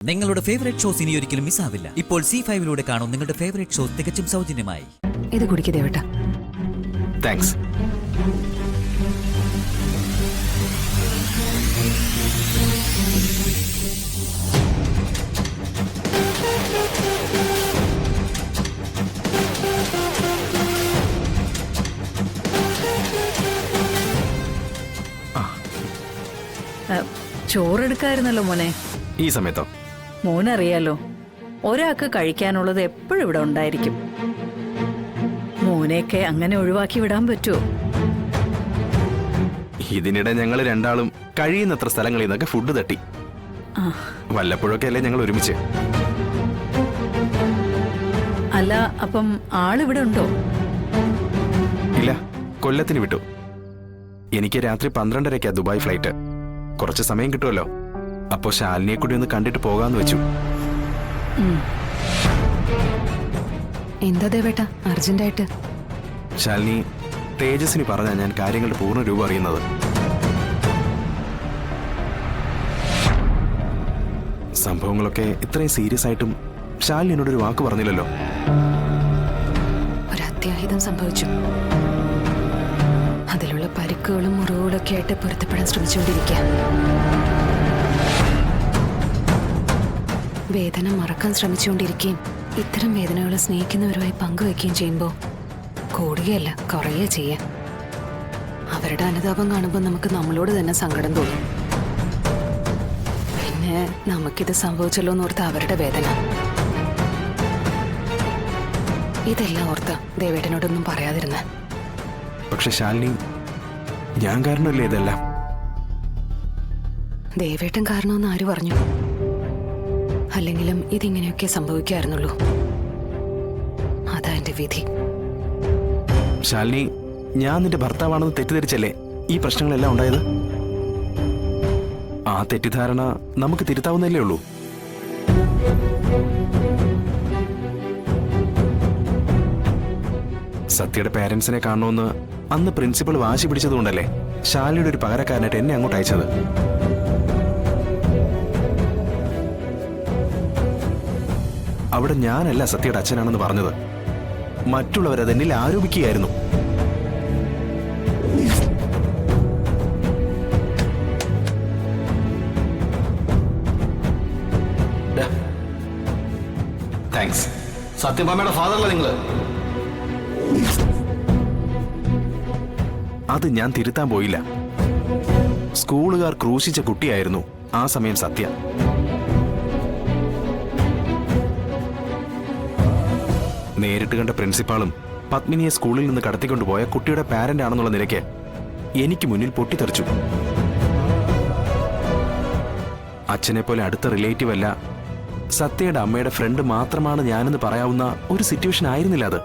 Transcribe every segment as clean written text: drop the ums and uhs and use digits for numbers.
നിങ്ങളുടെ favourite shows ഇനി ഒരിക്കലും മിസ്സാവില്ല. ഇപ്പോൾ C5 കാണും നിങ്ങളുടെ ഫേവറേറ്റ് ഷോസ് തികച്ചും സൗജന്യമായി. ഇത് കുടിക്ക് ദേവട്ടാ. താങ്ക്സ്. ചോറെടുക്കായിരുന്നല്ലോ മോനെ. ഈ സമയത്തോ? മോനറിയാലോ, ഒരാൾക്ക് കഴിക്കാനുള്ളത് എപ്പോഴും ഇവിടെ ഉണ്ടായിരിക്കും. മോനെയൊക്കെ അങ്ങനെ ഒഴിവാക്കി വിടാൻ പറ്റുമോ? ഇതിനിടെ ഞങ്ങൾ രണ്ടാളും കഴിയുന്നത്ര സ്ഥലങ്ങളിൽ നിന്നൊക്കെ ഫുഡ് തട്ടി. വല്ലപ്പോഴൊക്കെ അല്ലേ ഞങ്ങൾ ഒരുമിച്ച്. അല്ല, അപ്പം ആളിവിടെ ഉണ്ടോ? ഇല്ല, കൊല്ലത്തിന് വിട്ടു. എനിക്ക് രാത്രി 12:30 ദുബായ് ഫ്ലൈറ്റ്. കുറച്ച് സമയം കിട്ടുമല്ലോ. അപ്പോ ശാലിനിയെ കൂടി ഒന്ന് കണ്ടിട്ട് പോകാന്ന് വെച്ചു. എന്താ ദേവേട്ടാ അർജന്റായിട്ട്? ശാലിനി, തേജസ്വിനി പറഞ്ഞാ ഞാൻ കാര്യങ്ങളുടെ പൂർണ്ണ രൂപം അറിയുന്നത്. സംഭവങ്ങളൊക്കെ ഇത്രയും സീരിയസ് ആയിട്ടും ശാലിനി എന്നോടൊരു വാക്ക് പറഞ്ഞില്ലല്ലോ. ഒരു അത്യാഹിതം സംഭവിച്ചു. അതിലുള്ള പരിക്കുകളും മുറിവുകളൊക്കെ ആയിട്ട് പൊരുത്തപ്പെടാൻ ശ്രമിച്ചുകൊണ്ടിരിക്കുക. വേദന മറക്കാൻ ശ്രമിച്ചുകൊണ്ടിരിക്കുകയും ഇത്തരം വേദനകളെ സ്നേഹിക്കുന്നവരുമായി പങ്കുവെക്കുകയും ചെയ്യുമ്പോൾ കൂടുകയല്ല, കുറയുക ചെയ്യാം. അവരുടെ അനുതാപം കാണുമ്പോൾ നമുക്ക് നമ്മളോട് തന്നെ സങ്കടം തോന്നും. പിന്നെ നമുക്കിത് സംഭവിച്ചല്ലോ എന്നോർത്ത് അവരുടെ വേദന. ഇതെല്ലാം ഓർത്ത ദേവേട്ടനോടൊന്നും പറയാതിരുന്ന. പക്ഷെ ശാലിനി, ഞാൻ കാരണമല്ലേ ഇതെല്ലാം? ദേവേട്ടൻ കാരണമെന്ന് ആര് പറഞ്ഞു? അല്ലെങ്കിലും ഇതിങ്ങനെയൊക്കെ സംഭവിക്കായിരുന്നുള്ളൂ. അതാ എന്റെ വിധി. ശാലിനി, ഞാൻ നിന്റെ ഭർത്താവാണെന്ന് തെറ്റിദ്ധരിച്ചല്ലേ ഈ പ്രശ്നങ്ങളെല്ലാം ഉണ്ടായത്? ആ തെറ്റിദ്ധാരണ നമുക്ക് തിരുത്താവുന്നല്ലേ ഉള്ളൂ. സത്യയുടെ പേരൻസിനെ കാണണമെന്ന് അന്ന് പ്രിൻസിപ്പൾ വാശി പിടിച്ചതുകൊണ്ടല്ലേ ശാലിനിയുടെ ഒരു പകരക്കാരനായിട്ട് എന്നെ അങ്ങോട്ട് അയച്ചത്. അവിടെ ഞാനല്ല സത്യയുടെ അച്ഛനാണെന്ന് പറഞ്ഞത്. മറ്റുള്ളവരത് എന്നിൽ ആരോപിക്കുകയായിരുന്നു. താങ്ക്സ്. സത്യഭാമയുടെ ഫാദറല്ല നിങ്ങള്? അത് ഞാൻ തിരുത്താൻ പോയില്ല. സ്കൂളുകാർ ക്രൂശിച്ച കുട്ടിയായിരുന്നു ആ സമയം സത്യ. നേരിട്ട് കണ്ട പ്രിൻസിപ്പാളും പത്മിനിയെ സ്കൂളിൽ നിന്ന് കടത്തിക്കൊണ്ടുപോയ കുട്ടിയുടെ പാരന്റ് ആണെന്നുള്ള നിലയ്ക്ക് എനിക്ക് മുന്നിൽ പൊട്ടിത്തെറിച്ചു. അച്ഛനെ പോലെ അടുത്ത റിലേറ്റീവ് അല്ല, സത്യയുടെ അമ്മയുടെ ഫ്രണ്ട് മാത്രമാണ് ഞാനെന്ന് പറയാവുന്ന ഒരു സിറ്റുവേഷൻ ആയിരുന്നില്ല അത്.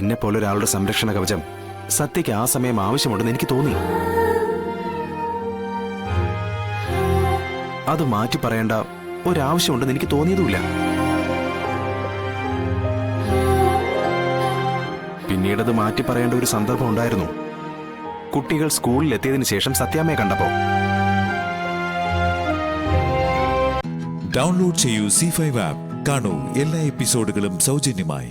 എന്നെ പോലെ ഒരാളുടെ സംരക്ഷണ കവചം സത്യയ്ക്ക് ആ സമയം ആവശ്യമുണ്ടെന്ന് എനിക്ക് തോന്നി. അത് മാറ്റി പറയേണ്ട ഒരാവശ്യമുണ്ടെന്ന് എനിക്ക് തോന്നിയതുമില്ല. പിന്നീടത് മാറ്റി പറയേണ്ട ഒരു സന്ദർഭം ഉണ്ടായിരുന്നു. കുട്ടികൾ സ്കൂളിൽ എത്തിയതിനു ശേഷം സത്യാമ്മയെ കണ്ടപ്പോ. ഡൗൺലോഡ് ചെയ്യൂ C5 ആപ്പ്. കാണൂ എല്ലാ എപ്പിസോഡുകളും സൗജന്യമായി.